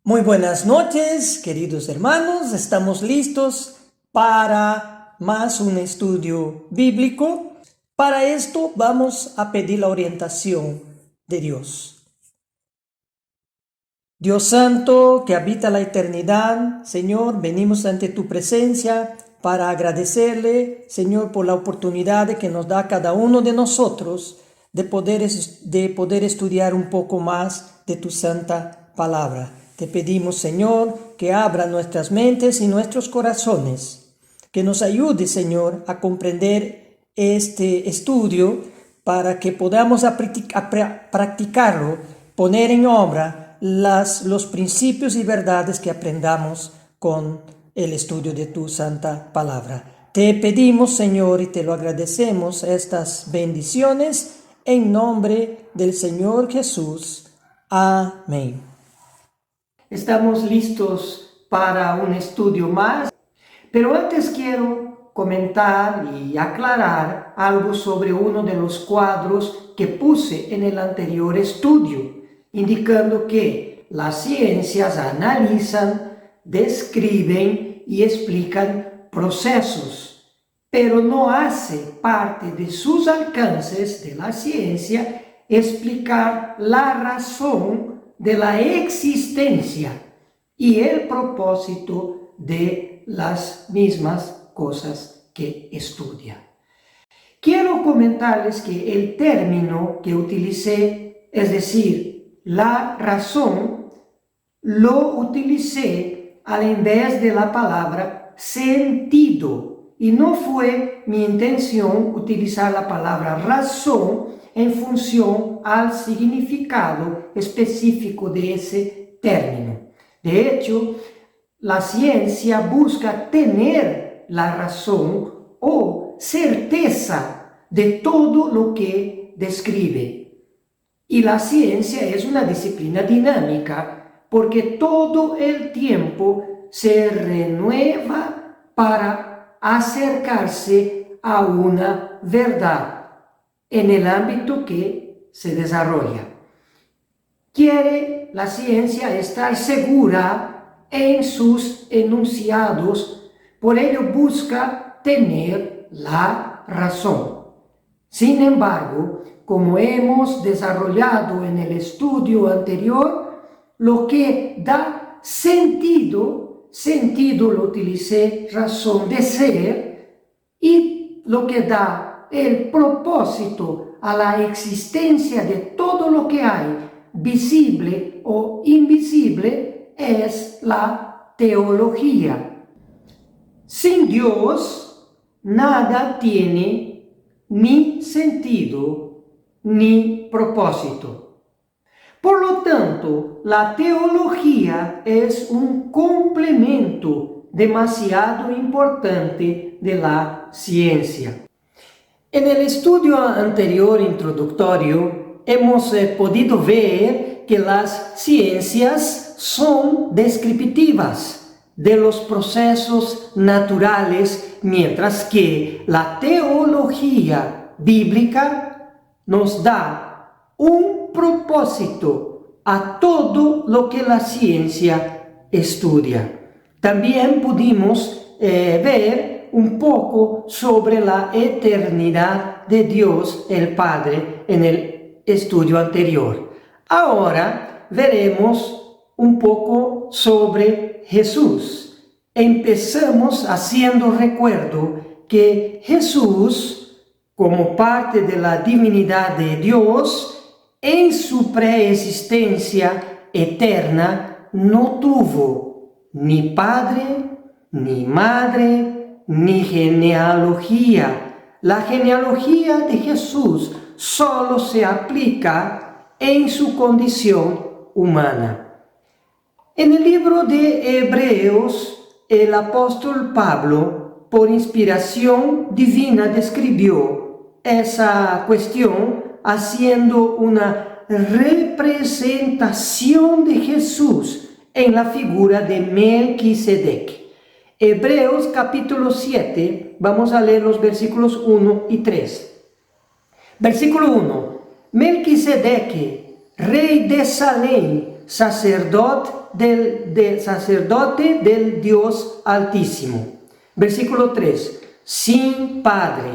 Muy buenas noches, queridos hermanos. Estamos listos para más un estudio bíblico. Para esto vamos a pedir la orientación de Dios. Dios Santo, que habita la eternidad, Señor, venimos ante tu presencia para agradecerle, Señor, por la oportunidad que nos da cada uno de nosotros de poder estudiar un poco más de tu santa palabra. Te pedimos, Señor, que abra nuestras mentes y nuestros corazones, que nos ayude, Señor, a comprender este estudio para que podamos practicarlo, poner en obra los principios y verdades que aprendamos con el estudio de tu santa palabra. Te pedimos, Señor, y te lo agradecemos, estas bendiciones en nombre del Señor Jesús. Amén. Estamos listos para un estudio más, pero antes quiero comentar y aclarar algo sobre uno de los cuadros que puse en el anterior estudio, indicando que las ciencias analizan, describen y explican procesos, pero no hace parte de sus alcances de la ciencia explicar la razón de la existencia y el propósito de las mismas cosas que estudia. Quiero comentarles que el término que utilicé, es decir, la razón, lo utilicé al invés de la palabra sentido, y no fue mi intención utilizar la palabra razón en función al significado específico de ese término. De hecho, la ciencia busca tener la razón o certeza de todo lo que describe. Y la ciencia es una disciplina dinámica porque todo el tiempo se renueva para acercarse a una verdad en el ámbito que se desarrolla. Quiere la ciencia estar segura en sus enunciados, por ello busca tener la razón. Sin embargo, como hemos desarrollado en el estudio anterior, lo que da sentido lo utilicé razón de ser, y lo que da el propósito a la existencia de todo lo que hay, visible o invisible, es la teología. Sin Dios, nada tiene ni sentido ni propósito. Por lo tanto, la teología es un complemento demasiado importante de la ciencia. En el estudio anterior introductorio hemos podido ver que las ciencias son descriptivas de los procesos naturales, mientras que la teología bíblica nos da un propósito a todo lo que la ciencia estudia. También pudimos ver un poco sobre la eternidad de Dios el Padre en el estudio anterior. Ahora veremos un poco sobre Jesús. Empezamos haciendo recuerdo que Jesús, como parte de la divinidad de Dios, en su preexistencia eterna no tuvo ni padre, ni madre, ni genealogía. La genealogía de Jesús solo se aplica en su condición humana. En el libro de Hebreos, el apóstol Pablo, por inspiración divina, describió esa cuestión haciendo una representación de Jesús en la figura de Melquisedec. Hebreos capítulo 7, vamos a leer los versículos 1 y 3. Versículo 1. Melquisedec, rey de Salem, sacerdote del Dios Altísimo. Versículo 3. Sin padre,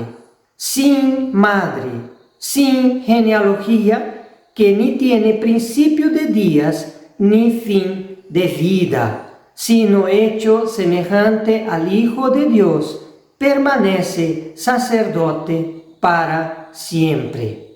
sin madre, sin genealogía, que ni tiene principio de días ni fin de vida, sino hecho semejante al Hijo de Dios, permanece sacerdote para siempre.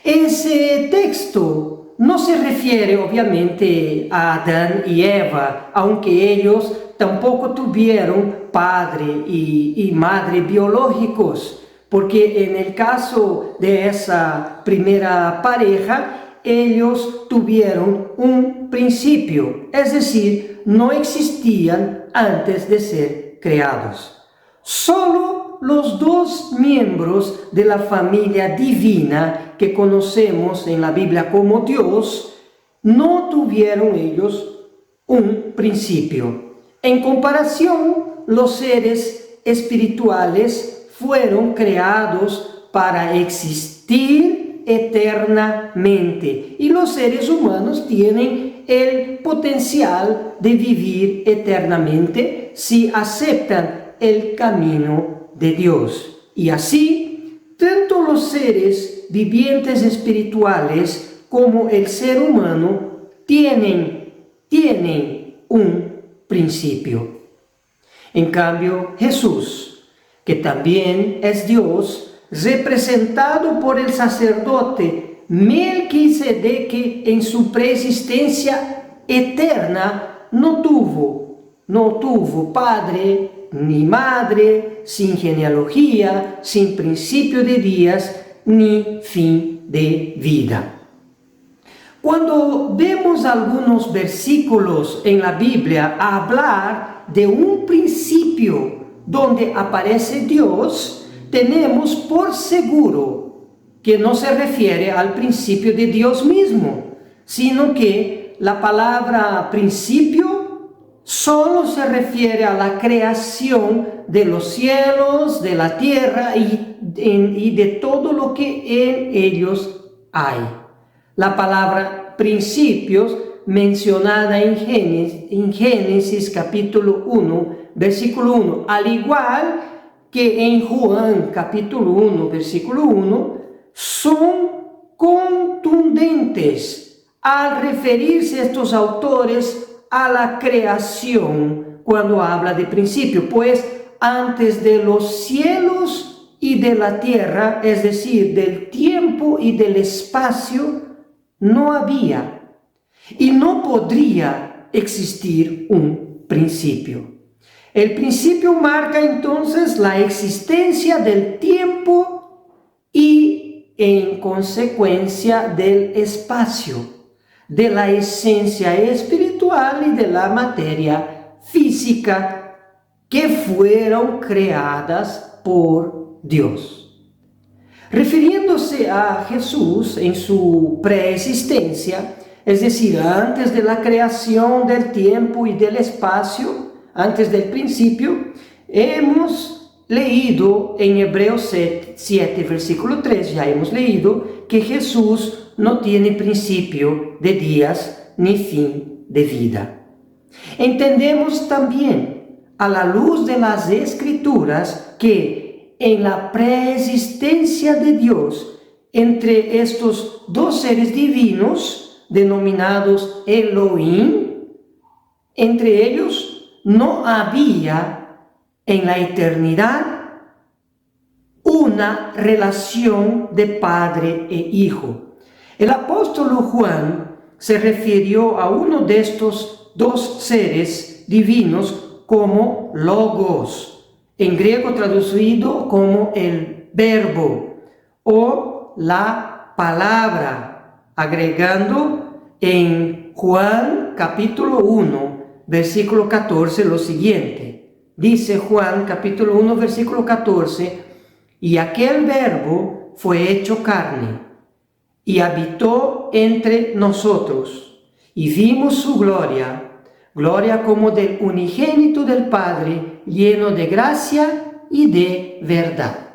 Ese texto no se refiere obviamente a Adán y Eva, aunque ellos tampoco tuvieron padre y madre biológicos, porque en el caso de esa primera pareja, ellos tuvieron un principio, es decir, no existían antes de ser creados. Solo los dos miembros de la familia divina que conocemos en la Biblia como Dios, no tuvieron ellos un principio. En comparación, los seres espirituales fueron creados para existir eternamente y los seres humanos tienen el potencial de vivir eternamente si aceptan el camino de Dios. Y así, tanto los seres vivientes espirituales como el ser humano tienen un principio. En cambio, Jesús, que también es Dios, representado por el sacerdote Melquisedec en su preexistencia eterna, no tuvo padre ni madre, sin genealogía, sin principio de días, ni fin de vida. Cuando vemos algunos versículos en la Biblia hablar de un principio donde aparece Dios, tenemos por seguro que no se refiere al principio de Dios mismo, sino que la palabra principio solo se refiere a la creación de los cielos, de la tierra y de todo lo que en ellos hay. La palabra principios mencionada en Génesis capítulo 1, versículo 1, al igual que en Juan capítulo 1, versículo 1, son contundentes al referirse a estos autores a la creación cuando habla de principio, pues antes de los cielos y de la tierra, es decir, del tiempo y del espacio, no había y no podría existir un principio. El principio marca entonces la existencia del tiempo y en consecuencia del espacio, de la esencia espiritual y de la materia física que fueron creadas por Dios. Refiriéndose a Jesús en su preexistencia, es decir, antes de la creación del tiempo y del espacio, antes del principio, hemos leído en Hebreos 7, versículo 3, ya hemos leído que Jesús no tiene principio de días ni fin de vida. Entendemos también, a la luz de las Escrituras, que en la preexistencia de Dios entre estos dos seres divinos, denominados Elohim, entre ellos no había en la eternidad una relación de padre e hijo. El apóstol Juan se refirió a uno de estos dos seres divinos como Logos, en griego traducido como el verbo o la palabra, agregando en Juan capítulo 1, versículo 14 lo siguiente. Dice Juan capítulo 1, versículo 14, y aquel verbo fue hecho carne y habitó entre nosotros, y vimos su gloria, gloria como del unigénito del Padre, lleno de gracia y de verdad.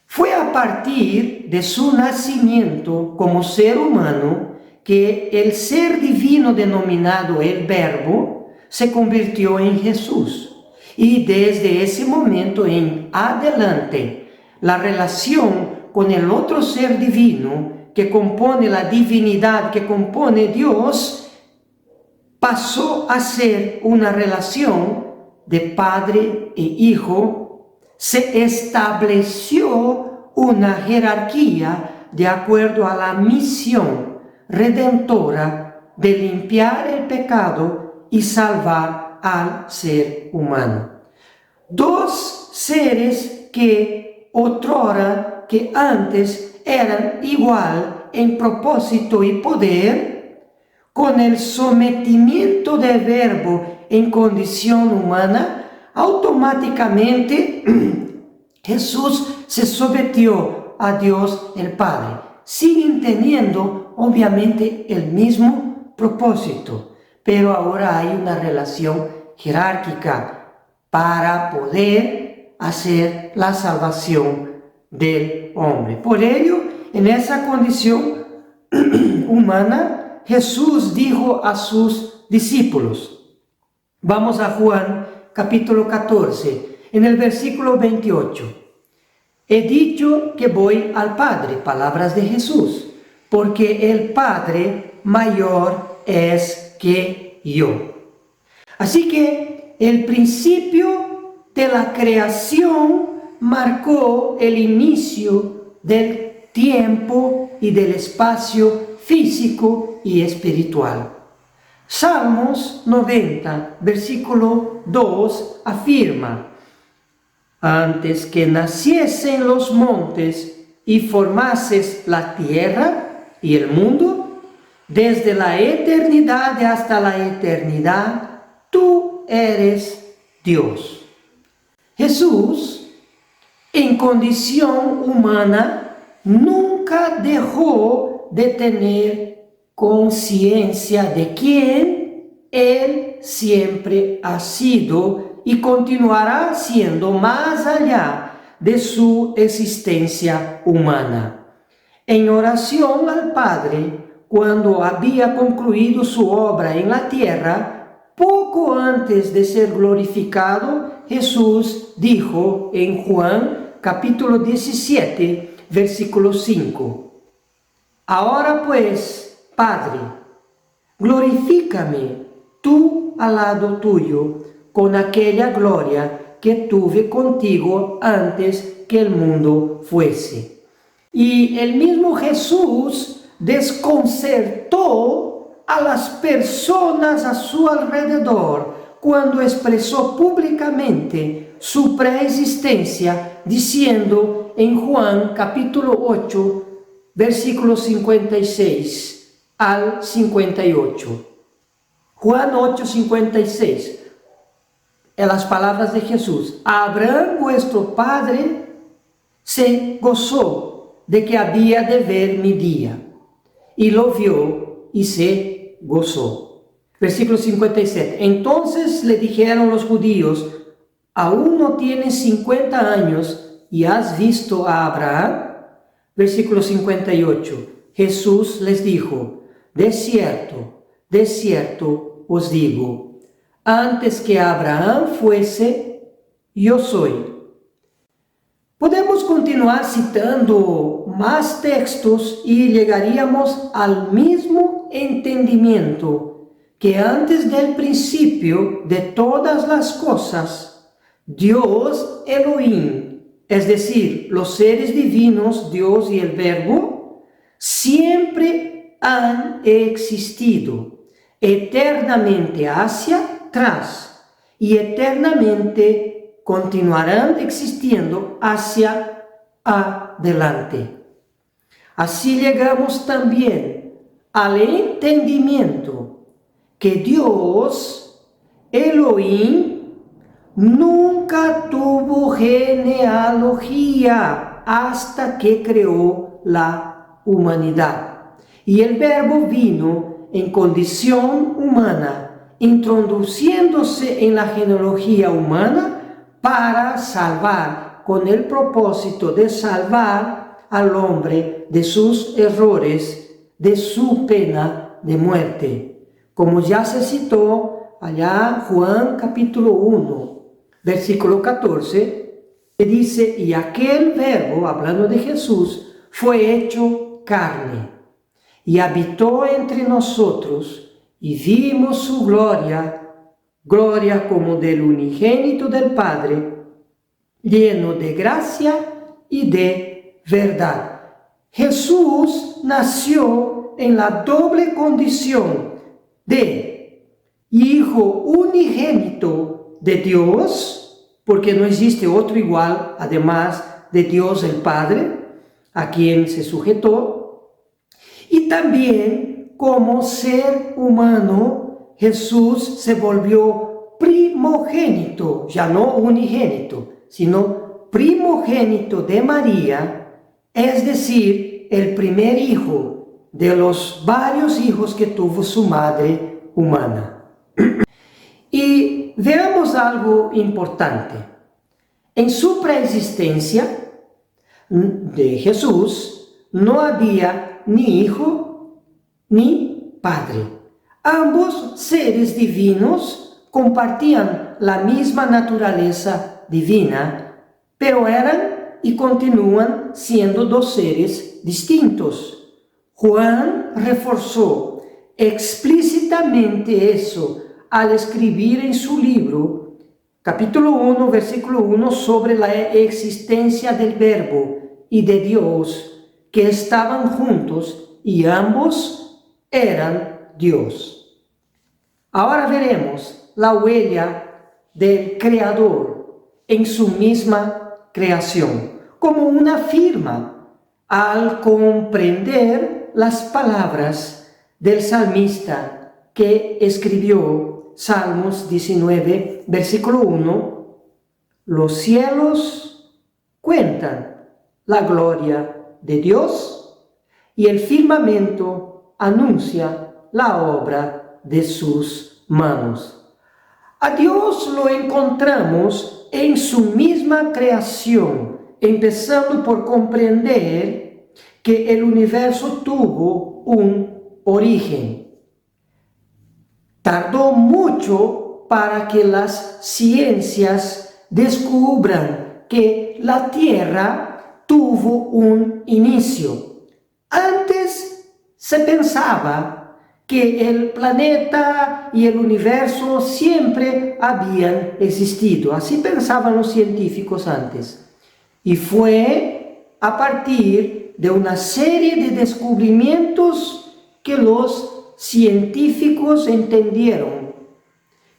Fue a partir de su nacimiento como ser humano que el ser divino denominado el Verbo se convirtió en Jesús. Y desde ese momento en adelante, la relación con el otro ser divino que compone la divinidad, que compone Dios, pasó a ser una relación de padre e hijo. Se estableció una jerarquía de acuerdo a la misión redentora de limpiar el pecado y salvar al ser humano. Dos seres que otrora, que antes eran igual en propósito y poder, con el sometimiento del Verbo en condición humana, automáticamente Jesús se sometió a Dios el Padre. Siguen teniendo obviamente el mismo propósito, pero ahora hay una relación jerárquica para poder hacer la salvación del hombre. Por ello, en esa condición humana, Jesús dijo a sus discípulos, vamos a Juan capítulo 14, en el versículo 28. He dicho que voy al Padre, palabras de Jesús, porque el Padre mayor es que yo. Así que el principio de la creación marcó el inicio del tiempo y del espacio físico y espiritual. Salmos 90, versículo 2 afirma: antes que naciesen los montes y formases la tierra y el mundo, desde la eternidad hasta la eternidad, tú eres Dios. Jesús, en condición humana, nunca dejó de tener conciencia de quién Él siempre ha sido y continuará siendo más allá de su existencia humana. En oración al Padre, cuando había concluido su obra en la tierra, poco antes de ser glorificado, Jesús dijo en Juan capítulo 17, versículo 5: ahora pues, Padre, glorifícame tú al lado tuyo con aquella gloria que tuve contigo antes que el mundo fuese. Y el mismo Jesús desconcertó a las personas a su alrededor cuando expresó públicamente su preexistencia, diciendo en Juan capítulo 8, versículos 56 al 58. Juan 8, 56. En las palabras de Jesús: Abraham, vuestro padre, se gozó de que había de ver mi día, y lo vio y se gozó. Versículo 57. Entonces le dijeron los judíos: ¿aún no tienes 50 años y has visto a Abraham? Versículo 58. Jesús les dijo: de cierto os digo, antes que Abraham fuese, yo soy. Podemos continuar citando más textos y llegaríamos al mismo entendimiento que antes del principio de todas las cosas, Dios Elohim, es decir, los seres divinos, Dios y el Verbo, siempre han existido, eternamente hacia atrás y eternamente continuarán existiendo hacia adelante. Así llegamos también al entendimiento que Dios, Elohim, nunca tuvo genealogía hasta que creó la humanidad. Y el Verbo vino en condición humana, introduciéndose en la genealogía humana para salvar, con el propósito de salvar al hombre de sus errores, de su pena de muerte, como ya se citó allá Juan capítulo 1, versículo 14, que dice, y aquel verbo, hablando de Jesús, fue hecho carne y habitó entre nosotros y vimos su gloria, gloria como del unigénito del Padre, lleno de gracia y de verdad. Jesús nació en la doble condición de Hijo unigénito de Dios, porque no existe otro igual, además de Dios el Padre, a quien se sujetó, y también como ser humano, Jesús se volvió primogénito, ya no unigénito, sino primogénito de María, es decir, el primer hijo de los varios hijos que tuvo su madre humana. Y veamos algo importante. En su preexistencia de Jesús no había ni hijo ni padre. Ambos seres divinos compartían la misma naturaleza divina, pero eran y continúan siendo dos seres distintos. Juan reforzó explícitamente eso al escribir en su libro, capítulo 1, versículo 1, sobre la existencia del Verbo y de Dios, que estaban juntos y ambos eran Dios. Ahora veremos la huella del Creador en su misma creación, como una firma, al comprender las palabras del salmista que escribió Salmos 19, versículo 1, los cielos cuentan la gloria de Dios y el firmamento anuncia la obra de sus manos. A Dios lo encontramos en su misma creación, empezando por comprender que el universo tuvo un origen. Tardó mucho para que las ciencias descubran que la Tierra tuvo un inicio. Antes se pensaba que el planeta y el universo siempre habían existido. Así pensaban los científicos antes. Y fue a partir de una serie de descubrimientos que los científicos entendieron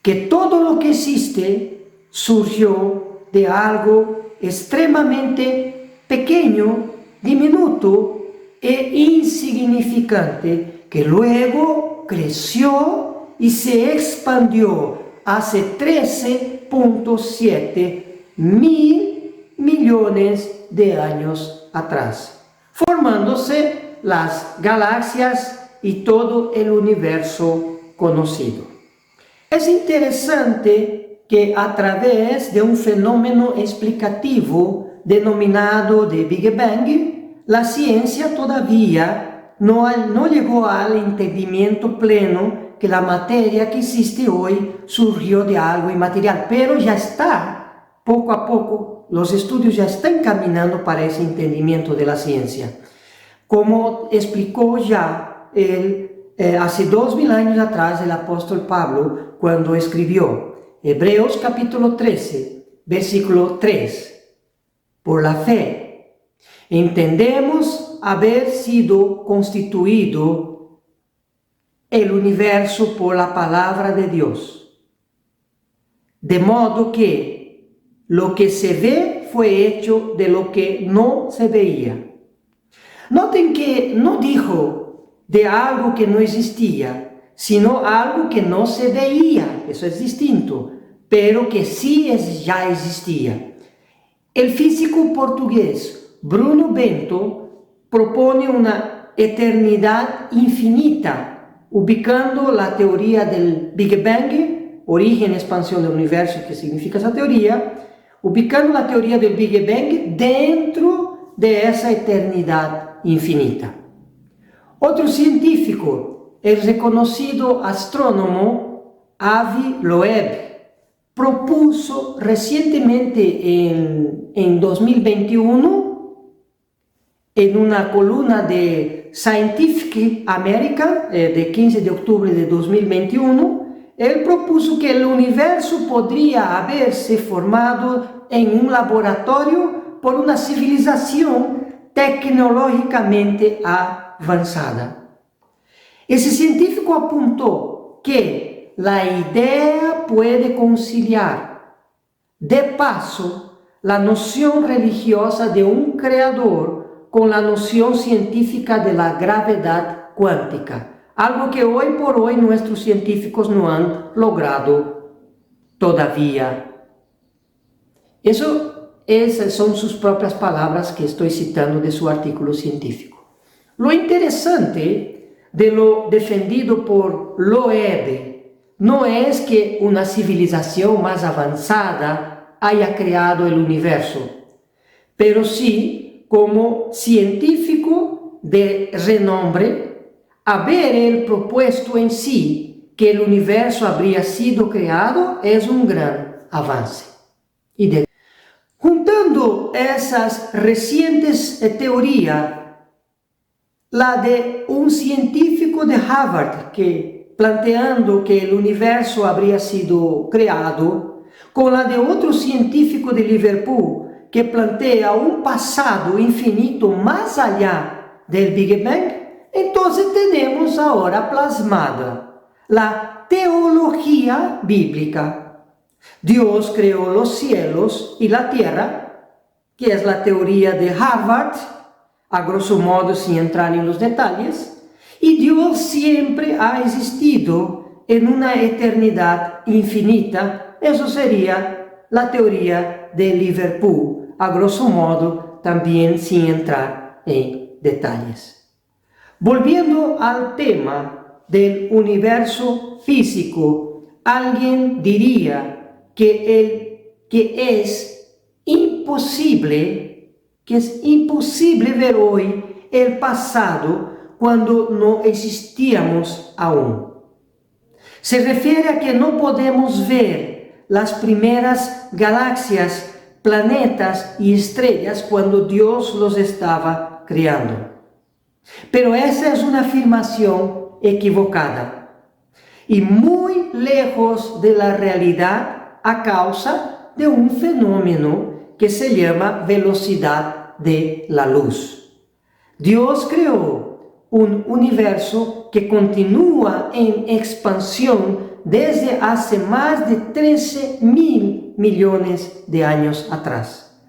que todo lo que existe surgió de algo extremadamente pequeño, diminuto e insignificante, que luego creció y se expandió hace 13.7 mil millones de años atrás, formándose las galaxias y todo el universo conocido. Es interesante que a través de un fenómeno explicativo denominado de Big Bang, la ciencia todavía no llegó al entendimiento pleno que la materia que existe hoy surgió de algo inmaterial, pero ya está, poco a poco, los estudios ya están caminando para ese entendimiento de la ciencia. Como explicó ya hace 2000 años atrás el apóstol Pablo, cuando escribió Hebreos capítulo 13, versículo 3, por la fe entendemos haber sido constituido el universo por la palabra de Dios, de modo que lo que se ve fue hecho de lo que no se veía. Noten que no dijo de algo que no existía, sino algo que no se veía, eso es distinto, pero que sí ya existía. El físico portugués Bruno Bento propone una eternidad infinita, ubicando la teoría del Big Bang, origen, expansión del universo, que significa esa teoría, ubicando la teoría del Big Bang dentro de esa eternidad infinita. Otro científico, el reconocido astrónomo Avi Loeb, propuso recientemente en 2021, en una columna de Scientific American de 15 de octubre de 2021, él propuso que el universo podría haberse formado en un laboratorio por una civilización tecnológicamente avanzada. Ese científico apuntó que la idea puede conciliar, de paso, la noción religiosa de un creador con la noción científica de la gravedad cuántica, algo que hoy por hoy nuestros científicos no han logrado todavía. Esas son sus propias palabras que estoy citando de su artículo científico. Lo interesante de lo defendido por Loeb no es que una civilización más avanzada haya creado el universo, pero sí, como científico de renombre, haber él propuesto en sí que el universo habría sido creado es un gran avance. Juntando esas recientes teorías, la de un científico de Harvard que planteando que el universo habría sido creado, con la de otro científico de Liverpool que plantea un pasado infinito más allá del Big Bang, entonces tenemos ahora plasmada la teología bíblica. Dios creó los cielos y la tierra, que es la teoría de Harvard, a grosso modo sin entrar en los detalles, y Dios siempre ha existido en una eternidad infinita. Eso sería la teoría de Liverpool, a grosso modo también sin entrar en detalles. Volviendo al tema del universo físico, alguien diría que es imposible ver hoy el pasado cuando no existíamos aún. Se refiere a que no podemos ver las primeras galaxias, planetas y estrellas cuando Dios los estaba creando. Pero esa es una afirmación equivocada y muy lejos de la realidad, a causa de un fenómeno que se llama velocidad de la luz. Dios creó un universo que continúa en expansión desde hace más de 13.000 millones de años atrás.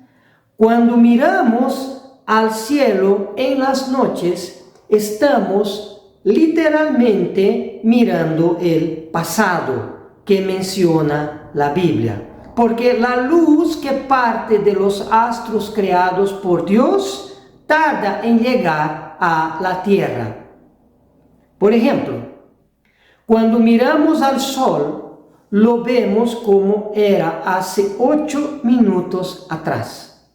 Cuando miramos al cielo en las noches, estamos literalmente mirando el pasado que menciona la Biblia, porque la luz que parte de los astros creados por Dios tarda en llegar a la tierra. Por ejemplo, cuando miramos al sol, lo vemos como era hace 8 minutos atrás.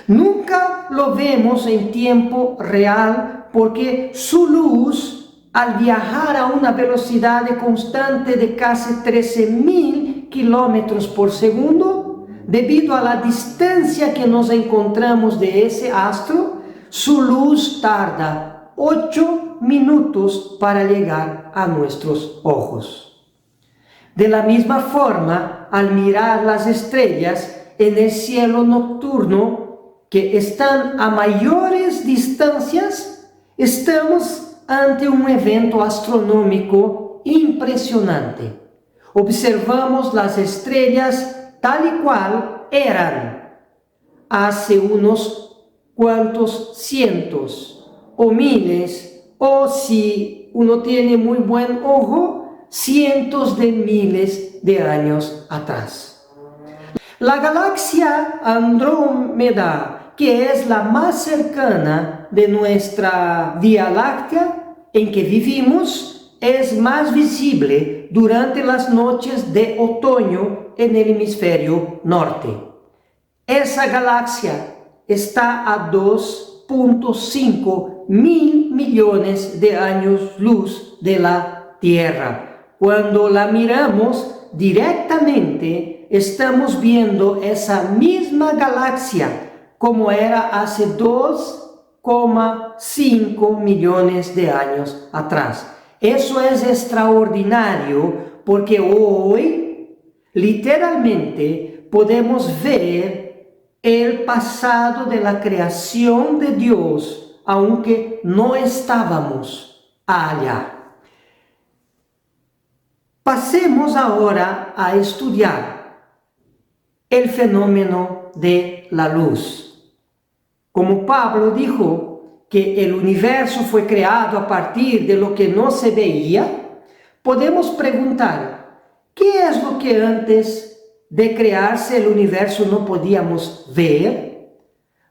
Nunca lo vemos en tiempo real porque su luz, al viajar a una velocidad constante de casi 13.000 kilómetros por segundo, debido a la distancia que nos encontramos de ese astro, su luz tarda 8 minutos para llegar a nuestros ojos. De la misma forma, al mirar las estrellas en el cielo nocturno, que están a mayores distancias, estamos ante un evento astronómico impresionante. Observamos las estrellas tal y cual eran hace unos cuantos cientos o miles, o si uno tiene muy buen ojo, cientos de miles de años atrás. La galaxia Andrómeda, que es la más cercana de nuestra Vía Láctea en que vivimos, es más visible durante las noches de otoño en el hemisferio norte. Esa galaxia está a 2 2.5 mil millones de años luz de la Tierra. Cuando la miramos directamente, estamos viendo esa misma galaxia como era hace 2,5 millones de años atrás. Eso es extraordinario porque hoy literalmente podemos ver el pasado de la creación de Dios, aunque no estábamos allá. Pasemos ahora a estudiar el fenómeno de la luz. Como Pablo dijo que el universo fue creado a partir de lo que no se veía, podemos preguntar, ¿qué es lo que antes de crearse el universo no podíamos ver?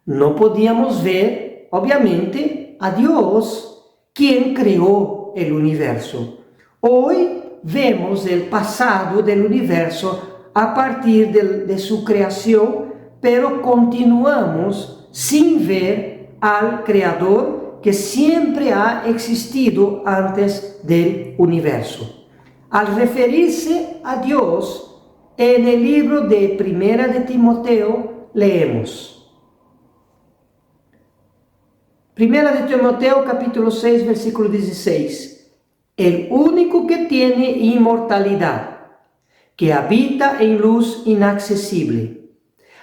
No podíamos ver, obviamente, a Dios, quien creó el universo. Hoy vemos el pasado del universo a partir de su creación, pero continuamos sin ver al Creador que siempre ha existido antes del universo. Al referirse a Dios, en el libro de Primera de Timoteo leemos. Primera de Timoteo capítulo 6 versículo 16. El único que tiene inmortalidad, que habita en luz inaccesible,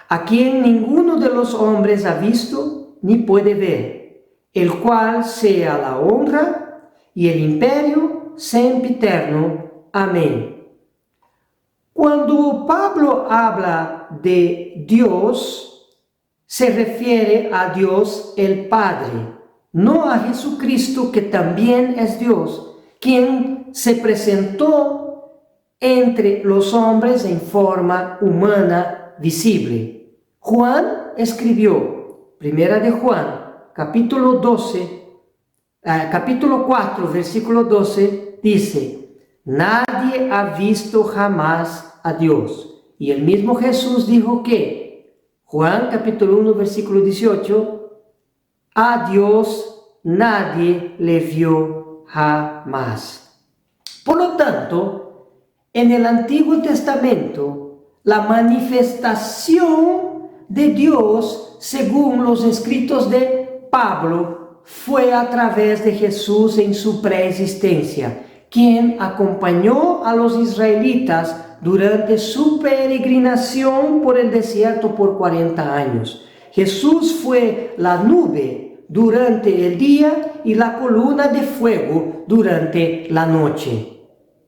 a quien ninguno de los hombres ha visto ni puede ver, el cual sea la honra y el imperio sempiterno. Amén. Cuando Pablo habla de Dios, se refiere a Dios el Padre, no a Jesucristo, que también es Dios, quien se presentó entre los hombres en forma humana visible. Juan escribió, Primera de Juan, capítulo 4, versículo 12, dice, nadie ha visto jamás a Dios. Y el mismo Jesús dijo que, Juan capítulo 1, versículo 18, a Dios nadie le vio jamás. Por lo tanto, en el Antiguo Testamento, la manifestación de Dios, según los escritos de Pablo, fue a través de Jesús en su preexistencia, quien acompañó a los israelitas durante su peregrinación por el desierto por 40 años. Jesús fue la nube durante el día y la columna de fuego durante la noche.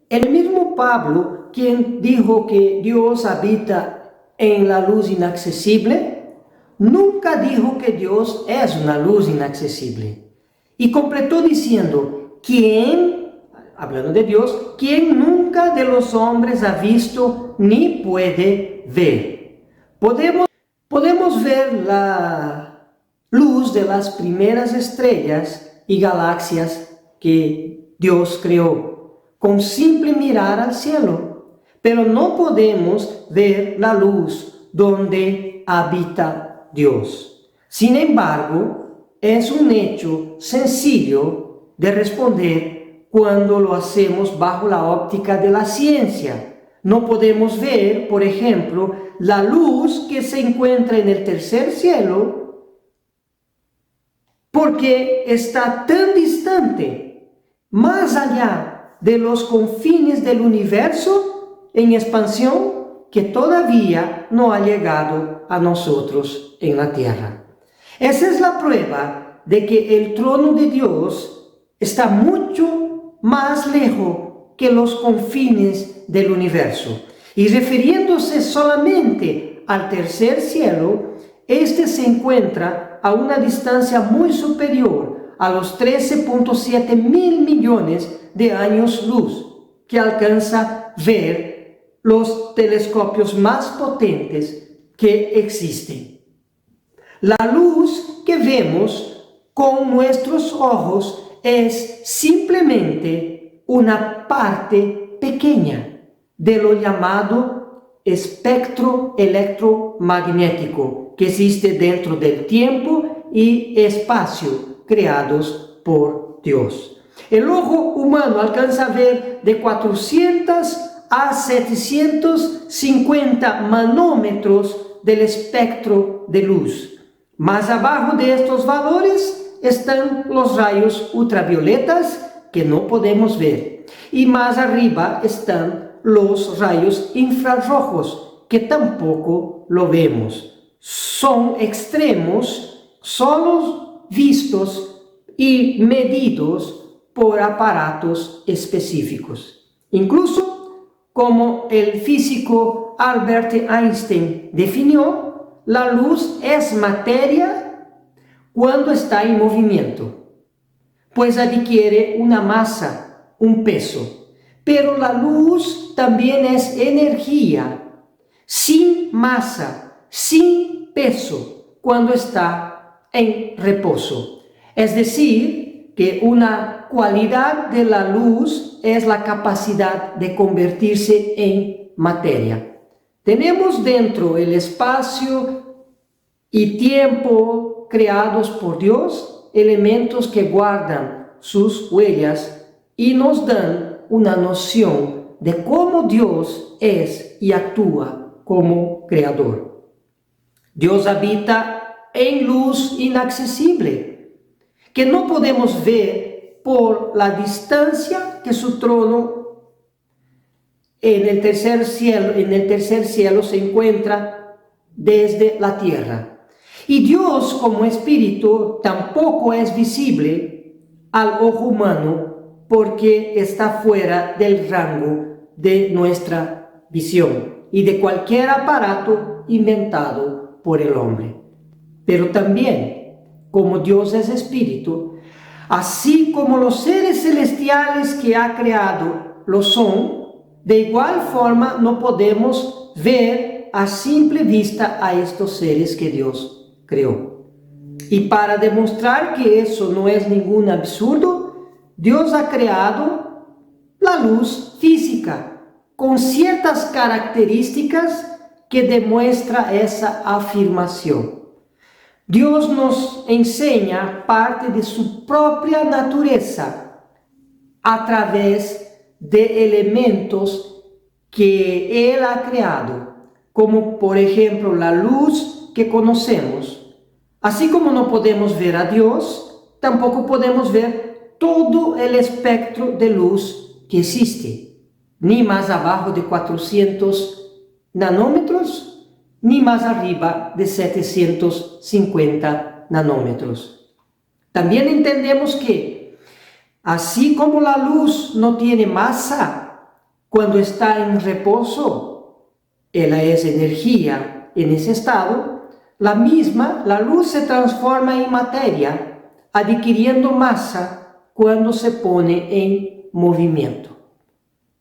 El mismo Pablo, quien dijo que Dios habita en la luz inaccesible, nunca dijo que Dios es una luz inaccesible. Y completó diciendo, ¿quién, hablando de Dios, quién nunca de los hombres ha visto ni puede ver? Podemos ver la luz de las primeras estrellas y galaxias que Dios creó con simple mirar al cielo. Pero no podemos ver la luz donde habita Dios. Sin embargo, es un hecho sencillo de responder cuando lo hacemos bajo la óptica de la ciencia. No podemos ver, por ejemplo, la luz que se encuentra en el tercer cielo porque está tan distante, más allá de los confines del universo, en expansión, que todavía no ha llegado a nosotros en la tierra. Esa es la prueba de que el trono de Dios está mucho más lejos que los confines del universo. Y refiriéndose solamente al tercer cielo, este se encuentra a una distancia muy superior a los 13.7 mil millones de años luz que alcanza ver los telescopios más potentes que existen. La luz que vemos con nuestros ojos es simplemente una parte pequeña de lo llamado espectro electromagnético que existe dentro del tiempo y espacio creados por Dios. El ojo humano alcanza a ver de 400 a 750 manómetros del espectro de luz. Más abajo de estos valores están los rayos ultravioletas que no podemos ver. Y más arriba están los rayos infrarrojos que tampoco lo vemos. Son extremos solo vistos y medidos por aparatos específicos. Incluso, como el físico Albert Einstein definió, la luz es materia cuando está en movimiento, pues adquiere una masa, un peso. Pero la luz también es energía, sin masa, sin peso, cuando está en reposo. Es decir, que una cualidad de la luz es la capacidad de convertirse en materia. Tenemos dentro el espacio y tiempo creados por Dios, elementos que guardan sus huellas y nos dan una noción de cómo Dios es y actúa como creador. Dios habita en luz inaccesible, que no podemos ver por la distancia que su trono en el tercer cielo se encuentra desde la tierra. Y Dios como espíritu tampoco es visible al ojo humano porque está fuera del rango de nuestra visión y de cualquier aparato inventado por el hombre. Pero también, como Dios es espíritu, así como los seres celestiales que ha creado lo son, de igual forma no podemos ver a simple vista a estos seres que Dios creó. Y para demostrar que eso no es ningún absurdo, Dios ha creado la luz física con ciertas características que demuestra esa afirmación. Dios nos enseña parte de su propia naturaleza a través de elementos que Él ha creado, como por ejemplo la luz que conocemos. Así como no podemos ver a Dios, tampoco podemos ver todo el espectro de luz que existe, ni más abajo de 400 nanómetros, ni más arriba de 750 nanómetros. También entendemos que así como la luz no tiene masa cuando está en reposo, ella es energía en ese estado, la luz se transforma en materia, adquiriendo masa cuando se pone en movimiento.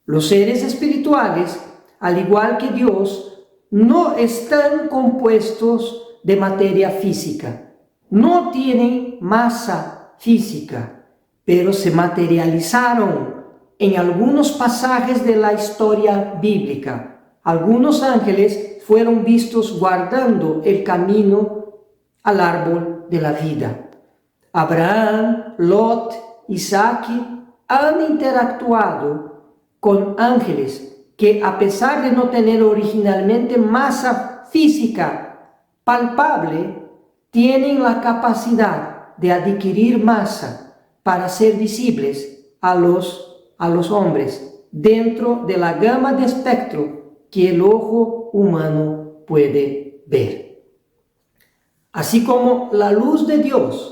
Los seres espirituales, al igual que Dios, no están compuestos de materia física, no tienen masa física, pero se materializaron en algunos pasajes de la historia bíblica. Algunos ángeles fueron vistos guardando el camino al árbol de la vida. Abraham, Lot, Isaac han interactuado con ángeles que, a pesar de no tener originalmente masa física palpable, tienen la capacidad de adquirir masa para ser visibles a los hombres dentro de la gama de espectro que el ojo humano puede ver. Así como la luz de Dios,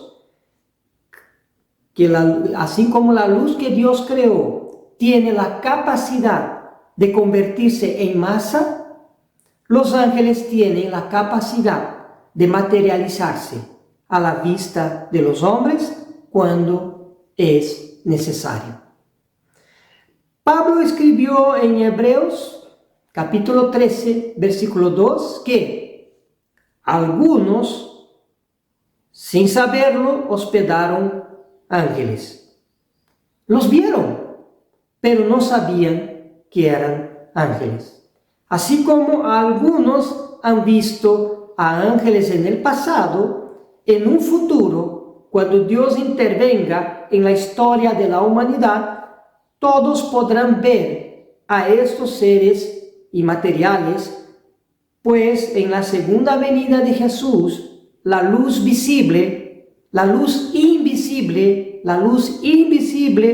así como la luz que Dios creó tiene la capacidad de convertirse en masa, los ángeles tienen la capacidad de materializarse a la vista de los hombres cuando es necesario. Pablo escribió en Hebreos capítulo 13, versículo 2, que algunos, sin saberlo, hospedaron ángeles. Los vieron, pero no sabían que eran ángeles. Así como algunos han visto a ángeles en el pasado en un futuro, cuando Dios intervenga en la historia de la humanidad, todos podrán ver a estos seres inmateriales, pues en la segunda venida de Jesús, la luz visible, la luz invisible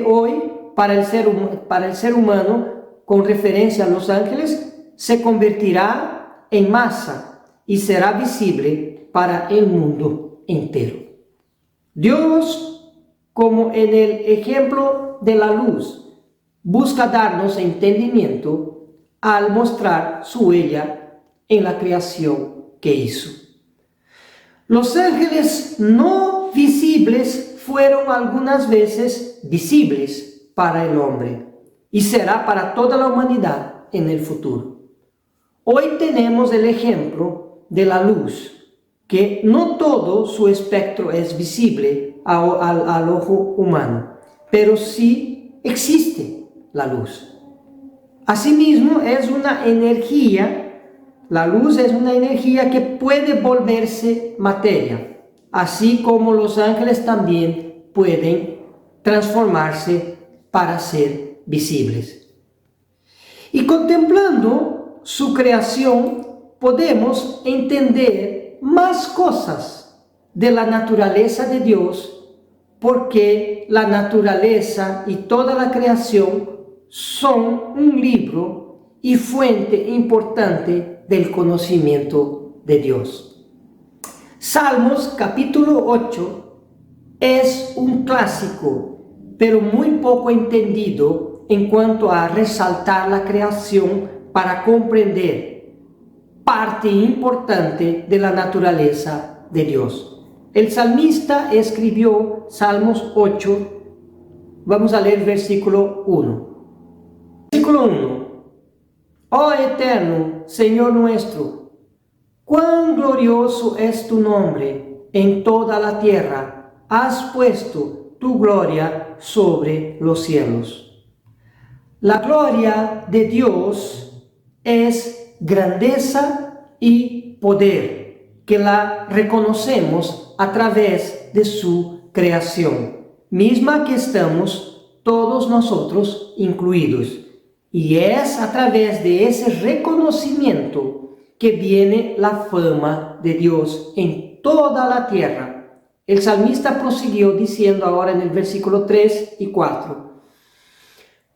hoy para el ser humano, con referencia a los ángeles, se convertirá en masa y será visible para el mundo entero. Dios, como en el ejemplo de la luz, busca darnos entendimiento al mostrar su huella en la creación que hizo. Los ángeles no visibles fueron algunas veces visibles para el hombre y será para toda la humanidad en el futuro. Hoy tenemos el ejemplo de la luz, que no todo su espectro es visible al ojo humano, pero sí existe la luz. Asimismo, es una energía. La luz es una energía que puede volverse materia, así como los ángeles también pueden transformarse para ser visibles. Y contemplando su creación, podemos entender más cosas de la naturaleza de Dios, porque la naturaleza y toda la creación son un libro y fuente importante del conocimiento de Dios. Salmos capítulo 8 es un clásico, pero muy poco entendido en cuanto a resaltar la creación para comprender parte importante de la naturaleza de Dios. El salmista escribió Salmos 8, vamos a leer versículo 1. Versículo 1. Oh eterno Señor nuestro, cuán glorioso es tu nombre en toda la tierra, has puesto tu gloria sobre los cielos. La gloria de Dios es grandeza y poder, que la reconocemos a través de su creación, misma que estamos todos nosotros incluidos. Y es a través de ese reconocimiento que viene la fama de Dios en toda la tierra. El salmista prosiguió diciendo ahora en el versículo 3 y 4.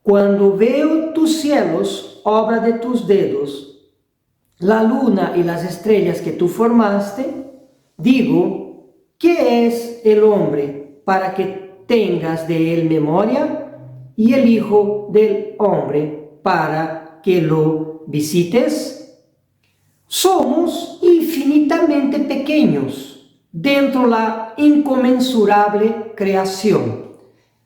Cuando veo tus cielos, obra de tus dedos, la luna y las estrellas que tú formaste, digo, ¿qué es el hombre para que tengas de él memoria? Y el hijo del hombre para que lo visites? Somos infinitamente pequeños dentro de la inconmensurable creación.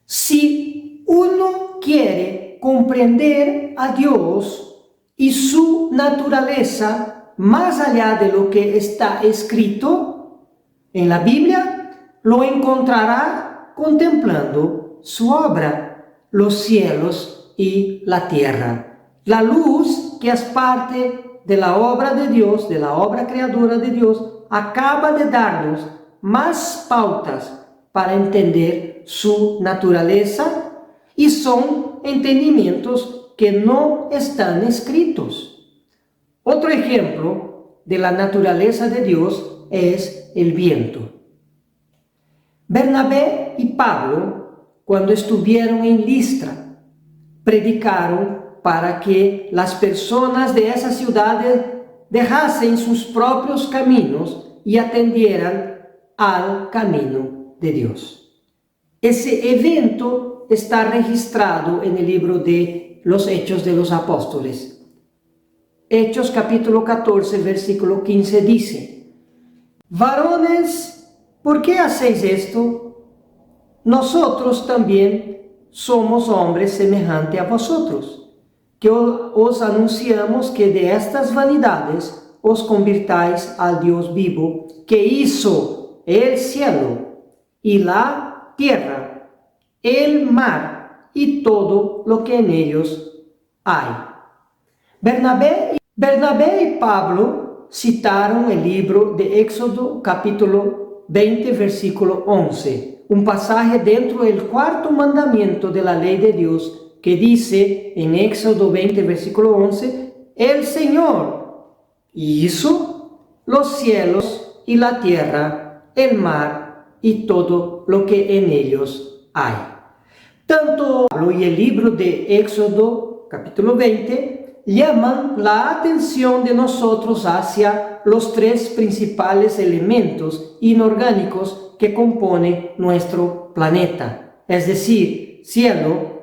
Si uno quiere comprender a Dios y su naturaleza más allá de lo que está escrito en la Biblia, lo encontrará contemplando su obra, los cielos y la tierra. La luz, que es parte de la obra de Dios, de la obra creadora de Dios, acaba de darnos más pautas para entender su naturaleza, y son entendimientos que no están escritos. Otro ejemplo de la naturaleza de Dios es el viento. Bernabé y Pablo, cuando estuvieron en Listra, predicaron para que las personas de esas ciudades dejasen sus propios caminos y atendieran al camino de Dios. Ese evento está registrado en el libro de los Hechos de los Apóstoles. Hechos capítulo 14, versículo 15 dice: varones, ¿por qué hacéis esto? Nosotros también somos hombres semejantes a vosotros, que os anunciamos que de estas vanidades os convirtáis al Dios vivo, que hizo el cielo y la tierra, el mar y todo lo que en ellos hay. Bernabé y Pablo citaron el libro de Éxodo capítulo 20, versículo 11, un pasaje dentro del cuarto mandamiento de la ley de Dios que dice en Éxodo 20, versículo 11, el Señor hizo los cielos y la tierra, el mar y todo lo que en ellos hay. Tanto Pablo y el libro de Éxodo, capítulo 20, llaman la atención de nosotros hacia los tres principales elementos inorgánicos que componen nuestro planeta, es decir, cielo,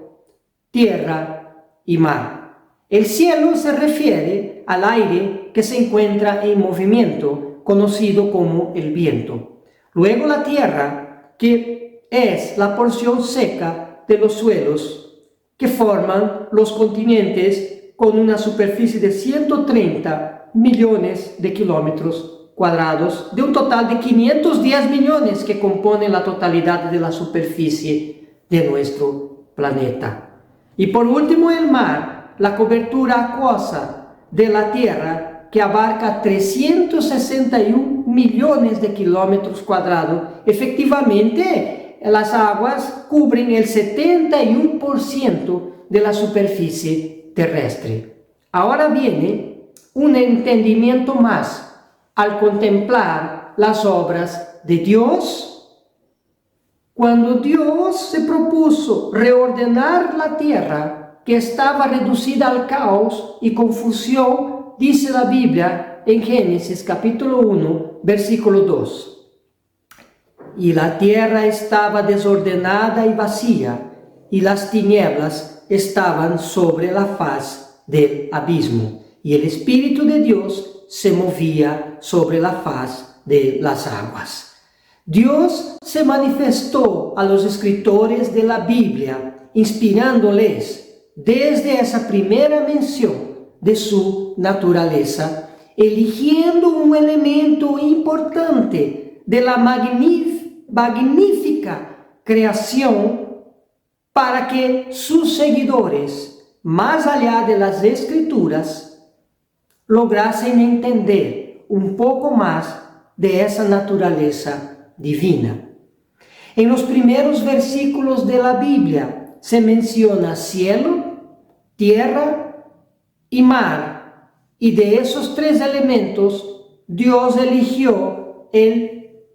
tierra y mar. El cielo se refiere al aire que se encuentra en movimiento, conocido como el viento. Luego la tierra, que es la porción seca de los suelos que forman los continentes con una superficie de 130 millones de kilómetros cuadrados, de un total de 510 millones que componen la totalidad de la superficie de nuestro planeta. Y por último el mar, la cobertura acuosa de la tierra que abarca 361 millones de kilómetros cuadrados. Efectivamente, las aguas cubren el 71% de la superficie terrestre. Ahora viene un entendimiento más al contemplar las obras de Dios. Cuando Dios se propuso reordenar la tierra, que estaba reducida al caos y confusión, dice la Biblia en Génesis capítulo 1, versículo 2. Y la tierra estaba desordenada y vacía, y las tinieblas estaban sobre la faz del abismo, y el Espíritu de Dios se movía sobre la faz de las aguas. Dios se manifestó a los escritores de la Biblia, inspirándoles desde esa primera mención de su naturaleza, eligiendo un elemento importante de la magnífica creación para que sus seguidores, más allá de las Escrituras, lograsen entender un poco más de esa naturaleza divina. En los primeros versículos de la Biblia se menciona cielo, tierra y mar, y de esos tres elementos Dios eligió el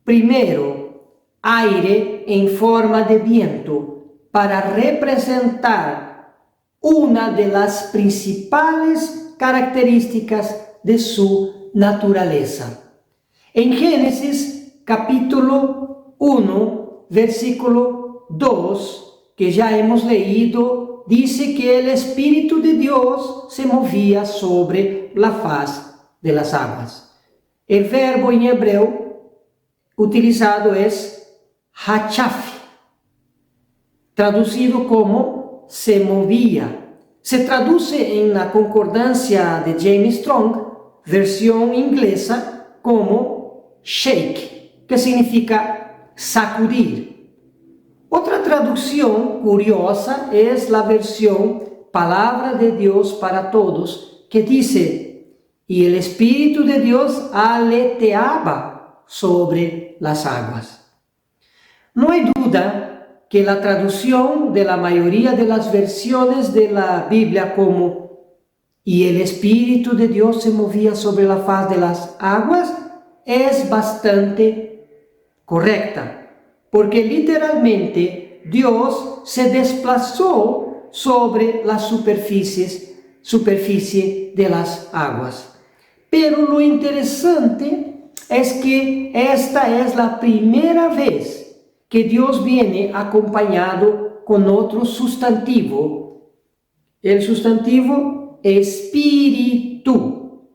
primero, aire en forma de viento, para representar una de las principales características de su naturaleza. En Génesis capítulo 1, versículo 2, que ya hemos leído, dice que el Espíritu de Dios se movía sobre la faz de las aguas. El verbo en hebreo utilizado es hachaf, traducido como se movía. Se traduce en la concordancia de James Strong, versión inglesa, como shake, que significa sacudir. Otra traducción curiosa es la versión Palabra de Dios para Todos, que dice: y el Espíritu de Dios aleteaba sobre las aguas. No hay duda que la traducción de la mayoría de las versiones de la Biblia como y el Espíritu de Dios se movía sobre la faz de las aguas es bastante correcta, porque literalmente Dios se desplazó sobre la superficie de las aguas. Pero lo interesante es que esta es la primera vez que Dios viene acompañado con otro sustantivo, el sustantivo espíritu.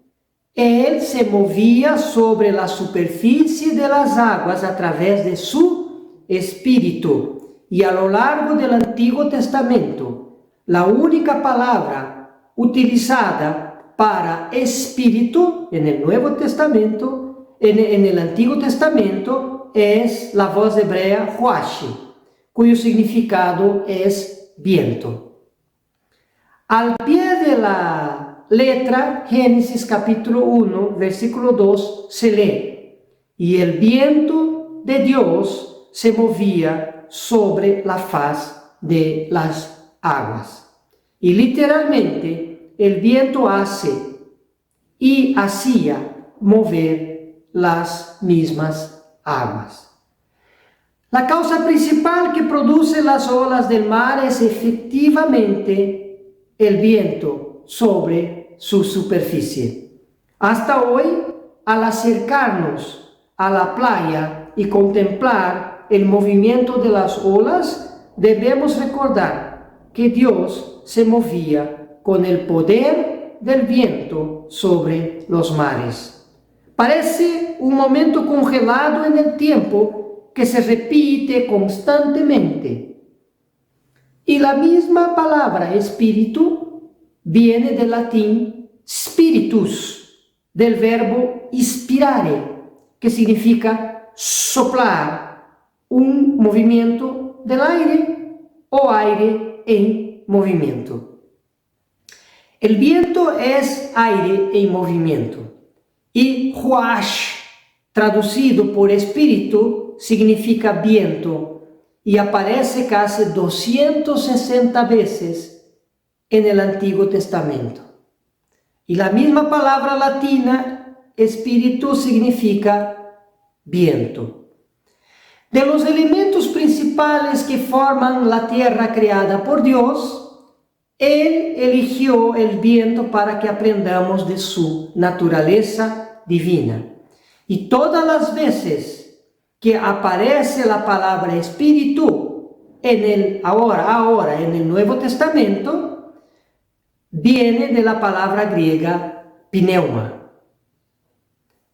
Él se movía sobre la superficie de las aguas a través de su espíritu. Y a lo largo del Antiguo Testamento, la única palabra utilizada para espíritu en el Nuevo Testamento, en el Antiguo Testamento, es la voz hebrea huashi, cuyo significado es viento. Al pie de la letra, Génesis capítulo 1, versículo 2, se lee: y el viento de Dios se movía sobre la faz de las aguas. Y literalmente el viento hace y hacía mover las mismas aguas. La causa principal que produce las olas del mar es efectivamente el viento sobre su superficie. Hasta hoy, al acercarnos a la playa y contemplar el movimiento de las olas, debemos recordar que Dios se movía con el poder del viento sobre los mares. Parece un momento congelado en el tiempo que se repite constantemente. Y la misma palabra espíritu viene del latín spiritus, del verbo inspirare, que significa soplar, un movimiento del aire o aire en movimiento. El viento es aire en movimiento y huash, traducido por espíritu, significa viento y aparece casi 260 veces en el Antiguo Testamento. Y la misma palabra latina, espíritu, significa viento. De los elementos principales que forman la tierra creada por Dios, Él eligió el viento para que aprendamos de su naturaleza divina. Y todas las veces que aparece la palabra espíritu ahora en el Nuevo Testamento, viene de la palabra griega pneuma,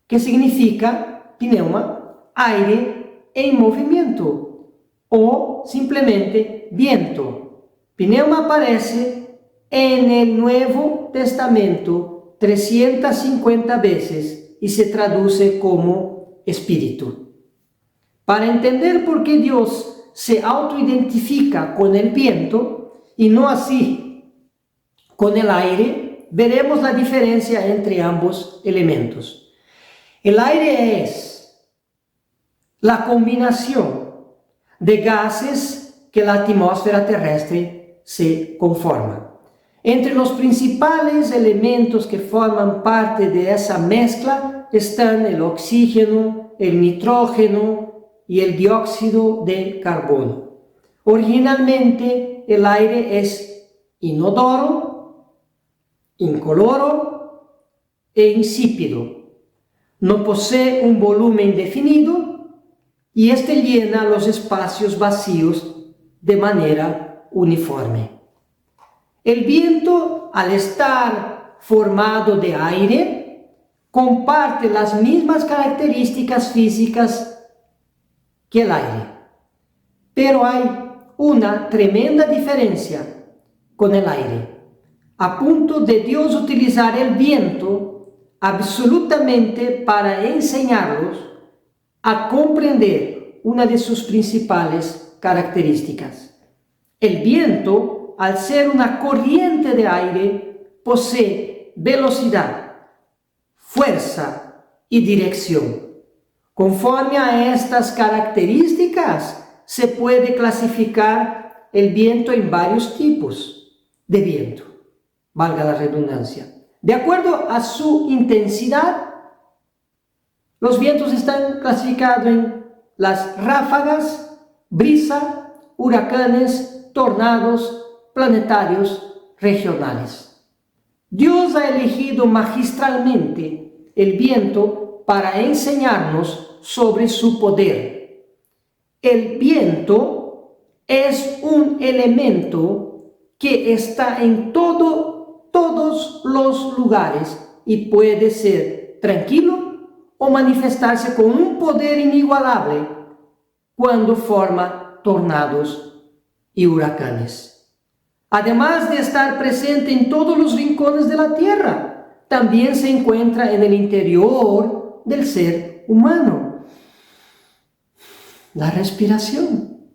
que significa pneuma, aire en movimiento o simplemente viento. Pneuma aparece en el Nuevo Testamento 350 veces y se traduce como espíritu. Para entender por qué Dios se autoidentifica con el viento y no así con el aire, veremos la diferencia entre ambos elementos. El aire es la combinación de gases que la atmósfera terrestre se conforma. Entre los principales elementos que forman parte de esa mezcla están el oxígeno, el nitrógeno y el dióxido de carbono. Originalmente el aire es inodoro, incoloro e insípido. No posee un volumen definido y este llena los espacios vacíos de manera uniforme. El viento, al estar formado de aire, comparte las mismas características físicas que el aire. Pero hay una tremenda diferencia con el aire, a punto de Dios utilizar el viento absolutamente para enseñarlos a comprender una de sus principales características. El viento, al ser una corriente de aire, posee velocidad, fuerza y dirección. Conforme a estas características, se puede clasificar el viento en varios tipos de viento, valga la redundancia. De acuerdo a su intensidad, los vientos están clasificados en las ráfagas, brisa, huracanes, tornados, planetarios, regionales. Dios ha elegido magistralmente el viento para enseñarnos sobre su poder. El viento es un elemento que está en todos los lugares y puede ser tranquilo o manifestarse con un poder inigualable cuando forma tornados y huracanes. Además de estar presente en todos los rincones de la tierra, también se encuentra en el interior del ser humano. La respiración.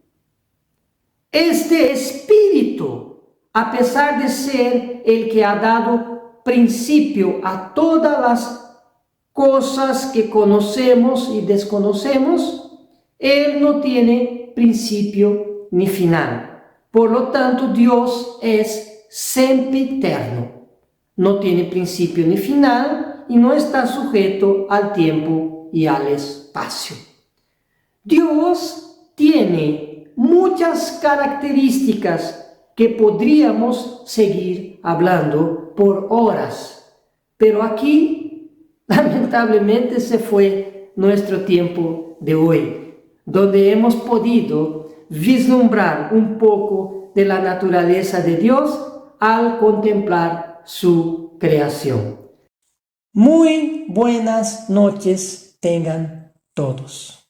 Este espíritu, a pesar de ser el que ha dado principio a todas las cosas que conocemos y desconocemos, Él no tiene principio ni final. Por lo tanto, Dios es sempiterno. No tiene principio ni final y no está sujeto al tiempo y al espacio. Dios tiene muchas características que podríamos seguir hablando por horas, pero aquí lamentablemente se fue nuestro tiempo de hoy, donde hemos podido vislumbrar un poco de la naturaleza de Dios al contemplar su creación. Muy buenas noches tengan todos.